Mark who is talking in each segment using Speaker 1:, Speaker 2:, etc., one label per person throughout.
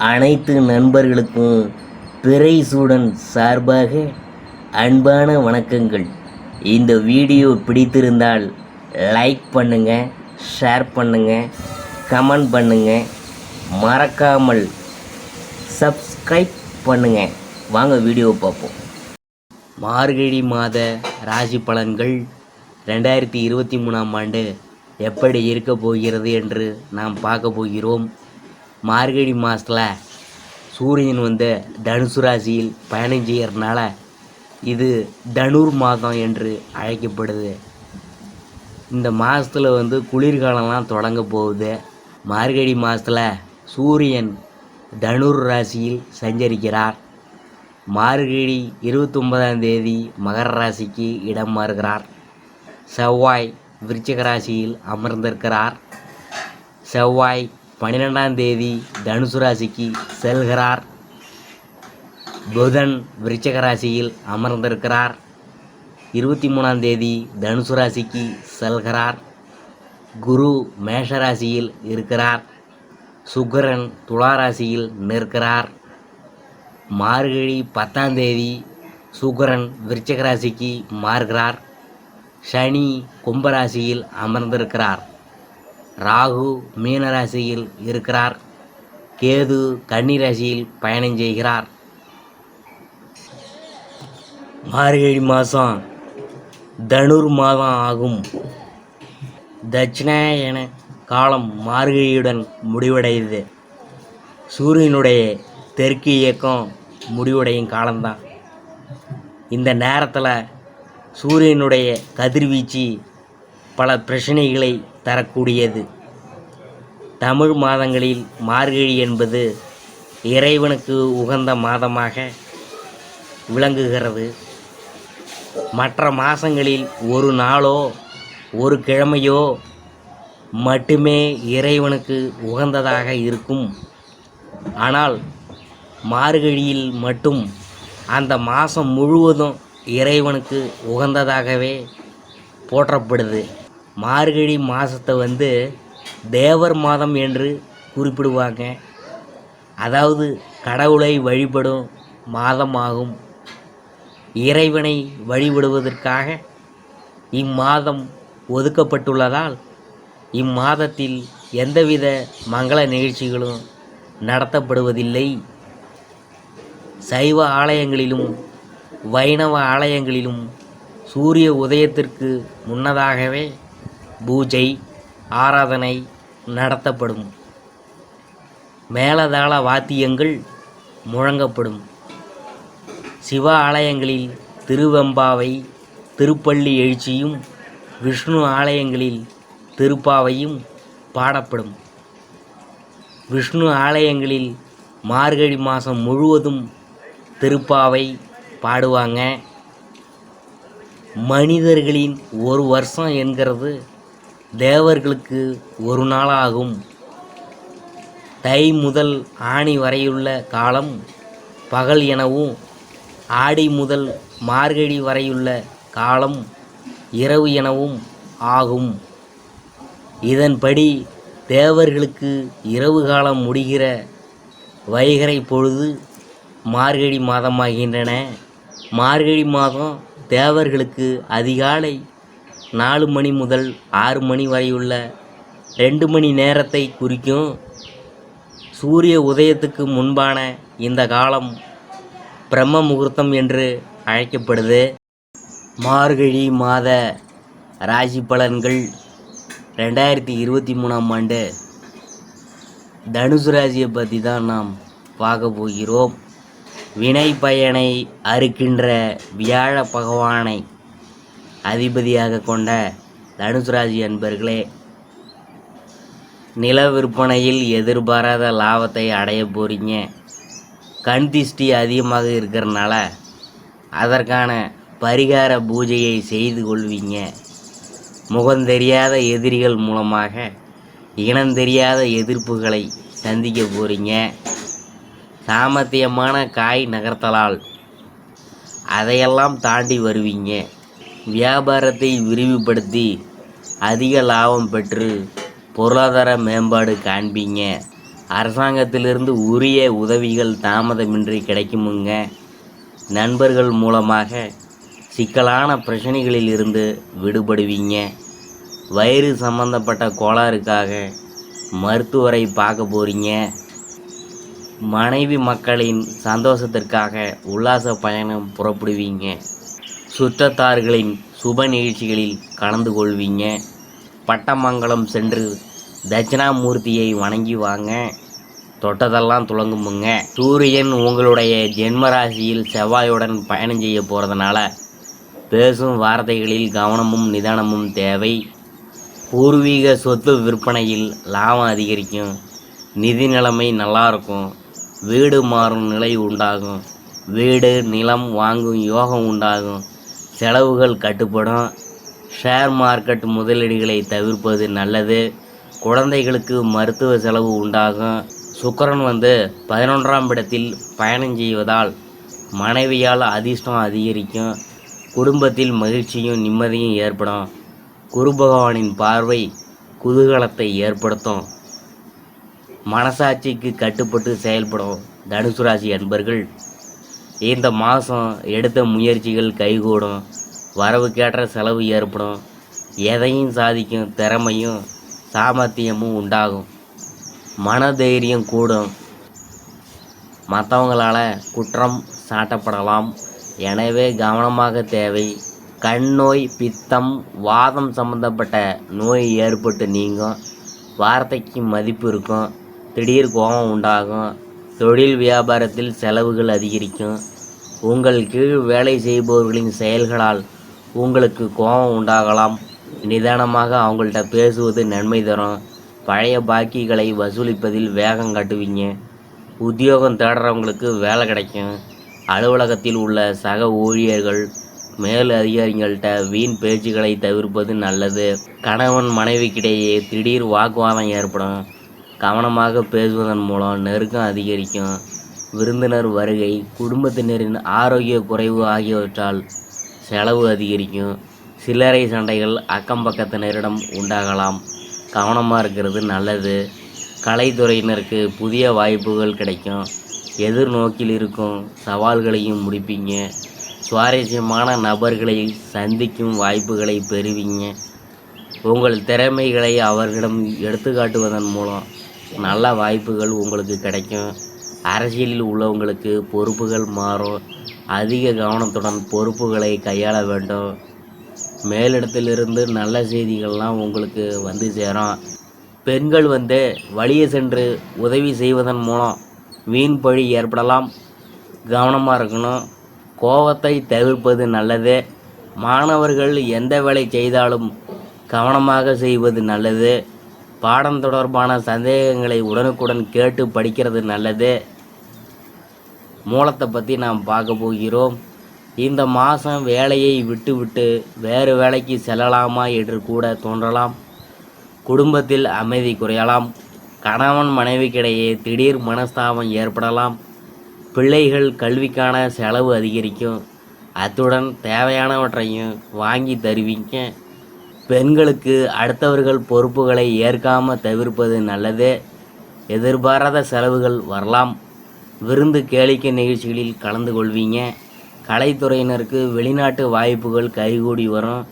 Speaker 1: அனைத்து நண்பர்களுக்கும் பிறைசூடன் சார்பாக அன்பான வணக்கங்கள். இந்த வீடியோ பிடித்திருந்தால் லைக் பண்ணுங்கள், ஷேர் பண்ணுங்கள், கமெண்ட் பண்ணுங்கள், மறக்காமல் சப்ஸ்கிரைப் பண்ணுங்கள். வாங்க வீடியோ பார்ப்போம். மார்கழி மாத ராசி பலன்கள் 2023ஆம் ஆண்டு எப்படி இருக்க போகிறது என்று நாம் பார்க்க போகிறோம். மார்கழி மாதத்தில் சூரியன் தனுசு ராசியில் பயணம் செய்கிறதுனால இது தனுர் மாதம் என்று அழைக்கப்படுது. இந்த மாதத்தில் குளிர்காலம்லாம் தொடங்க போகுது. மார்கழி மாதத்தில் சூரியன் தனுர் ராசியில் சஞ்சரிக்கிறார். மார்கழி 29ஆம் தேதி மகர ராசிக்கு இடம் மாறுகிறார். செவ்வாய் விருச்சிக ராசியில் அமர்ந்திருக்கிறார். செவ்வாய் 12ஆம் தேதி தனுசு ராசிக்கு செல்கிறார். புதன் விருச்சிக ராசியில் அமர்ந்திருக்கிறார். 23ஆம் தேதி தனுசு ராசிக்கு செல்கிறார். குரு மேஷ ராசியில் இருக்கிறார். சுக்கிரன் துலா ராசியில் நிற்கிறார். மார்கழி 10ஆம் தேதி சுக்கிரன் விருச்சிக ராசிக்கு மாறுகிறார். சனி கும்பராசியில் அமர்ந்திருக்கிறார். ராகு மீனராசியில் இருக்கிறார். கேது கன்னி ராசியில் பயணம் செய்கிறார். மார்கழி மாதம் தனுர் மாதம் ஆகும். தட்சிணாயன காலம் மார்கழியுடன் முடிவடையுது. சூரியனுடைய தெற்கு இயக்கம் முடிவடையும் காலம்தான். இந்த நேரத்தில் சூரியனுடைய கதிர்வீச்சு பல பிரச்சனைகளை தரக்கூடியது. தமிழ் மாதங்களில் மார்கழி என்பது இறைவனுக்கு உகந்த மாதமாக விளங்குகிறது. மற்ற மாதங்களில் ஒரு நாளோ ஒரு கிழமையோ மட்டுமே இறைவனுக்கு உகந்ததாக இருக்கும். ஆனால் மார்கழியில் மட்டும் அந்த மாதம் முழுவதும் இறைவனுக்கு உகந்ததாகவே போற்றப்படுது. மார்கழி மாதத்தை தேவர் மாதம் என்று குறிப்பிடுவாங்க. அதாவது கடவுளை வழிபடும் மாதமாகும். இறைவனை வழிபடுவதற்காக இம்மாதம் ஒதுக்கப்பட்டுள்ளதால் இம்மாதத்தில் எந்தவித மங்கள நிகழ்ச்சிகளும் நடத்தப்படுவதில்லை. சைவ ஆலயங்களிலும் வைணவ ஆலயங்களிலும் சூரிய உதயத்திற்கு முன்னதாகவே பூஜை ஆராதனை நடத்தப்படும். மேளதாள வாத்தியங்கள் முழங்கப்படும். சிவ ஆலயங்களில் திருவெம்பாவை திருப்பள்ளி எழுச்சியும் விஷ்ணு ஆலயங்களில் திருப்பாவையும் பாடப்படும். விஷ்ணு ஆலயங்களில் மார்கழி மாதம் முழுவதும் திருப்பாவை பாடுவாங்க. மனிதர்களின் ஒரு வருஷம் என்கிறது தேவர்களுக்கு ஒரு நாளாகும். தை முதல் ஆனி வரையுள்ள காலம் பகல் எனவும், ஆடி முதல் மார்கழி வரையுள்ள காலம் இரவு எனவும் ஆகும். இதன்படி தேவர்களுக்கு இரவு காலம் முடிகிற வைகறை பொழுது மார்கழி மாதமாகின்றன. மார்கழி மாதம் தேவர்களுக்கு அதிகாலை 4 மணி முதல் 6 மணி வரையுள்ள 2 மணி நேரத்தை குறிக்கும். சூரிய உதயத்துக்கு முன்பான இந்த காலம் பிரம்ம முகூர்த்தம் என்று அழைக்கப்படுது. மார்கழி மாத ராசி பலன்கள் 2023ஆம் ஆண்டு தனுசு ராசியை பற்றி தான் நாம் பார்க்க போகிறோம். வினை பயனை அறுக்கின்ற வியாழ பகவானை அதிபதியாக கொண்ட தனுசு ராசி அன்பர்களே, நில விற்பனையில் எதிர்பாராத லாபத்தை அடைய போகிறீங்க. கண் திஷ்டி அதிகமாக இருக்கிறனால அதற்கான பரிகார பூஜையை செய்து கொள்வீங்க. முகந்தெரியாத எதிரிகள் மூலமாக இனந்தெரியாத எதிர்ப்புகளை சந்திக்க போகிறீங்க. சாமர்த்தியமான காய் நகர்த்தலால் அதையெல்லாம் தாண்டி வருவீங்க. வியாபாரத்தை விரிவுபடுத்தி அதிக லாபம் பெற்று பொருளாதார மேம்பாடு காண்பீங்க. அரசாங்கத்திலிருந்து உரிய உதவிகள் தாமதமின்றி கிடைக்குமுங்க. நண்பர்கள் மூலமாக சிக்கலான பிரச்சனைகளில் இருந்து விடுபடுவீங்க. வயிறு சம்பந்தப்பட்ட கோளாறுக்காக மருத்துவரை பார்க்க போகிறீங்க. மனைவி மக்களின் சந்தோஷத்திற்காக உல்லாச பயணம் புறப்படுவீங்க. சுற்றத்தார்களின் சுப நிகழ்ச்சிகளில் கலந்து கொள்வீங்க. பட்டமங்கலம் சென்று தட்சிணாமூர்த்தியை வணங்கி வாங்க. தொட்டதெல்லாம் துலங்குமுங்க. சூரியன் உங்களுடைய ஜென்மராசியில் செவ்வாயுடன் பயணம் செய்ய போகிறதுனால பேசும் வார்த்தைகளில் கவனமும் நிதானமும் தேவை. பூர்வீக சொத்து விற்பனையில் லாபம் அதிகரிக்கும். நிதி நிலைமை நல்லாயிருக்கும். வீடு மாறும் நிலை உண்டாகும். வீடு நிலம் வாங்கும் யோகம் உண்டாகும். செலவுகள் கட்டுப்படும். ஷேர் மார்க்கெட் முதலீடுகளை தவிர்ப்பது நல்லது. குழந்தைகளுக்கு மருத்துவ செலவு உண்டாகும். சுக்கிரன் 11ஆம் இடத்தில் பயணம் செய்வதால் மனைவியால் அதிர்ஷ்டம் அதிகரிக்கும். குடும்பத்தில் மகிழ்ச்சியும் நிம்மதியும் ஏற்படும். குரு பகவானின் பார்வை குதூகலத்தை ஏற்படுத்தும். மனசாட்சிக்கு கட்டுப்பட்டு செயல்படும் தனுசு ராசி அன்பர்கள் இந்த மாதம் எடுத்த முயற்சிகள் கைகூடும். வரவுக்கேற்ற செலவு ஏற்படும். எதையும் சாதிக்கும் திறமையும் சாமர்த்தியமும் உண்டாகும். மனதைரியம் கூடும். மற்றவங்களால் குற்றம் சாட்டப்படலாம். எனவே கவனமாக தேவை. கண் நோய், பித்தம், வாதம் சம்பந்தப்பட்ட நோய் ஏற்பட்டு நீங்கும். வார்த்தைக்கு மதிப்பு இருக்கும். திடீர் கோபம் உண்டாகும். தொழில் வியாபாரத்தில் செலவுகள் அதிகரிக்கும். உங்கள் கீழ் வேலை செய்பவர்களின் செயல்களால் உங்களுக்கு கோபம் உண்டாகலாம். நிதானமாக அவங்கள்ட்ட பேசுவது நன்மை தரும். பழைய பாக்கிகளை வசூலிப்பதில் வேகம் காட்டுவீங்க. உத்தியோகம் தேடுறவங்களுக்கு வேலை கிடைக்கும். அலுவலகத்தில் உள்ள சக ஊழியர்கள் மேல் அதிகாரிகள்கிட்ட வீண் பேச்சுக்களை தவிர்ப்பது நல்லது. கணவன் மனைவிக்கிடையே திடீர் வாக்குவாதம் ஏற்படும். கவனமாக பேசுவதன் மூலம் நெருக்கம் அதிகரிக்கும். விருந்தினர் வருகை, குடும்பத்தினரின் ஆரோக்கிய குறைவு ஆகியவற்றால் செலவு அதிகரிக்கும். சில்லறை சண்டைகள் அக்கம் பக்கத்தினரிடம் உண்டாகலாம். கவனமாக இருக்கிறது நல்லது. கலைத்துறையினருக்கு புதிய வாய்ப்புகள் கிடைக்கும். எதிர்நோக்கில் இருக்கும் சவால்களையும் முடிப்பீங்க. சுவாரஸ்யமான நபர்களை சந்திக்கும் வாய்ப்புகளை பெறுவீங்க. உங்கள் திறமைகளை அவர்களிடம் எடுத்துக்காட்டுவதன் மூலம் நல்ல வாய்ப்புகள் உங்களுக்கு கிடைக்கும். அரசியலில் உள்ளவங்களுக்கு பொறுப்புகள் மாறும். அதிக கவனத்துடன் பொறுப்புகளை கையாள வேண்டும். மேலிடத்திலிருந்து நல்ல செய்திகள்லாம் உங்களுக்கு வந்து சேரும். பெண்கள் வழியே சென்று உதவி செய்வதன் மூலம் வீண் பழி ஏற்படலாம். கவனமாக இருக்கணும். கோபத்தை தவிர்ப்பது நல்லது. மாணவர்கள் எந்த வேலை செய்தாலும் கவனமாக செய்வது நல்லது. பாடம் தொடர்பான சந்தேகங்களை உடனுக்குடன் கேட்டு படிக்கிறது நல்லது. மூலத்தை பற்றி நாம் பார்க்க போகிறோம். இந்த மாதம் வேலையை விட்டுவிட்டு வேறு வேலைக்கு செல்லலாமா என்று கூட தோன்றலாம். குடும்பத்தில் அமைதி குறையலாம். கணவன் மனைவிக்கிடையே திடீர் மனஸ்தாபம் ஏற்படலாம். பிள்ளைகள் கல்விக்கான செலவு அதிகரிக்கும். அத்துடன் தேவையானவற்றையும் வாங்கி தருவீங்க. பெண்களுக்கு அடுத்தவர்கள் பொறுப்புகளை ஏற்காமல் தவிர்ப்பது நல்லது. எதிர்பாராத செலவுகள் வரலாம். விருந்து கேளிக்கை நிகழ்ச்சிகளில் கலந்து கொள்வீங்க. கலைத்துறையினருக்கு வெளிநாட்டு வாய்ப்புகள் கைகூடி வரும்.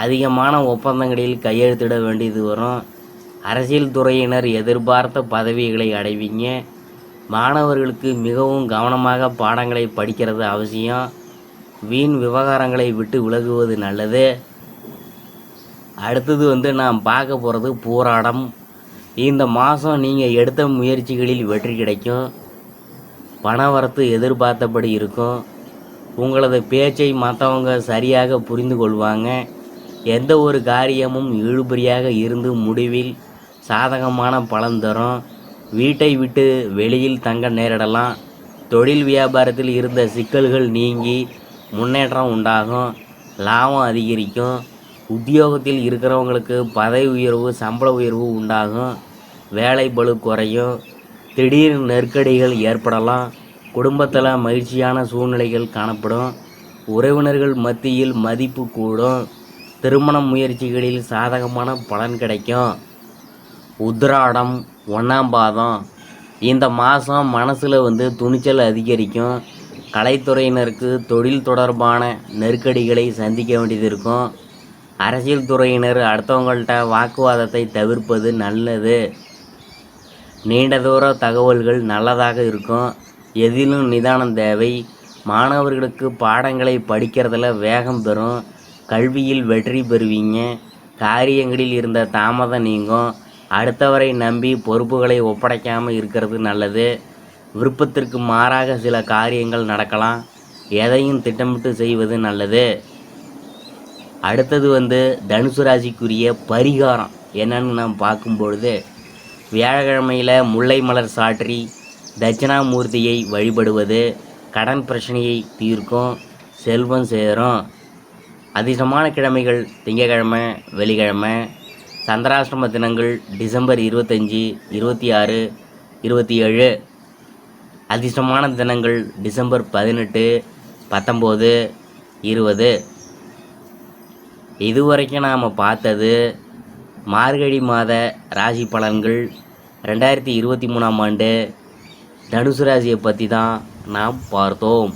Speaker 1: அதிகமான ஒப்பந்தங்களில் கையெழுத்திட வேண்டியது வரும். அரசியல் துறையினர் எதிர்பார்த்த பதவிகளை அடைவீங்க. மாணவர்களுக்கு மிகவும் கவனமாக பாடங்களை படிக்கிறது அவசியம். வீண் விவகாரங்களை விட்டு விலகுவது நல்லது. அடுத்தது நாம் பார்க்க போகிறது போராடம். இந்த மாதம் நீங்கள் எடுத்த முயற்சிகளில் வெற்றி கிடைக்கும். பணவரத்து எதிர்பார்த்தபடி இருக்கும். உங்களது பேச்சை மற்றவங்க சரியாக புரிந்து கொள்வாங்க. எந்த ஒரு காரியமும் இழுபறியாக இருந்து முடிவில் சாதகமான பலன் தரும். வீட்டை விட்டு வெளியில் தங்க நேரிடலாம். தொழில் வியாபாரத்தில் இருந்த சிக்கல்கள் நீங்கி முன்னேற்றம் உண்டாகும். லாபம் அதிகரிக்கும். உத்தியோகத்தில் இருக்கிறவங்களுக்கு பதவி உயர்வு, சம்பள உயர்வு உண்டாகும். வேலை பளு குறையும். திடீர் நெருக்கடிகள் ஏற்படலாம். குடும்பத்தில் மகிழ்ச்சியான சூழ்நிலைகள் காணப்படும். உறவினர்கள் மத்தியில் மதிப்பு கூடும். திருமண முயற்சிகளில் சாதகமான பலன் கிடைக்கும். உத்திராடம், 1ஆம் பாதம் இந்த மாதம் மனசில் துணிச்சல் அதிகரிக்கும். கலைத்துறையினருக்கு தொழில் தொடர்பான நெருக்கடிகளை சந்திக்க வேண்டியது இருக்கும். அரசியல் துறையினர் அடுத்தவங்கள்ட்ட வாக்குவாதத்தை தவிர்ப்பது நல்லது. நீண்ட தூர தகவல்கள் நல்லதாக இருக்கும். எதிலும் நிதானம் தேவை. மாணவர்களுக்கு பாடங்களை படிக்கிறதுல வேகம் பெறும். கல்வியில் வெற்றி பெறுவீங்க. காரியங்களில் இருந்த தாமதம் நீங்கும். அடுத்தவரை நம்பி பொறுப்புகளை ஒப்படைக்காமல் இருக்கிறது நல்லது. விருப்பத்திற்கு மாறாக சில காரியங்கள் நடக்கலாம். எதையும் திட்டமிட்டு செய்வது நல்லது. அடுத்தது தனுசு ராசிக்குரிய பரிகாரம் என்னன்னு நாம் பார்க்கும்பொழுது, வியாழக்கிழமையில் முல்லை மலர் சாற்றி தட்சிணாமூர்த்தியை வழிபடுவது கடன் பிரச்சனையை தீர்க்கும். செல்வம் சேரும். அதிர்ஷ்டமான கிழமைகள் திங்கட்கிழமை, வெள்ளிக்கிழமை. சந்திராஷ்டம தினங்கள் டிசம்பர் 25, 26, 27. அதிர்ஷ்டமான தினங்கள் டிசம்பர் 18, 19, 20. இதுவரைக்கும் நாம் பார்த்தது மார்கழி மாத ராசி பலன்கள். 2023ஆம் ஆண்டு தனுசு ராசியை பற்றி தான் நாம் பார்த்தோம்.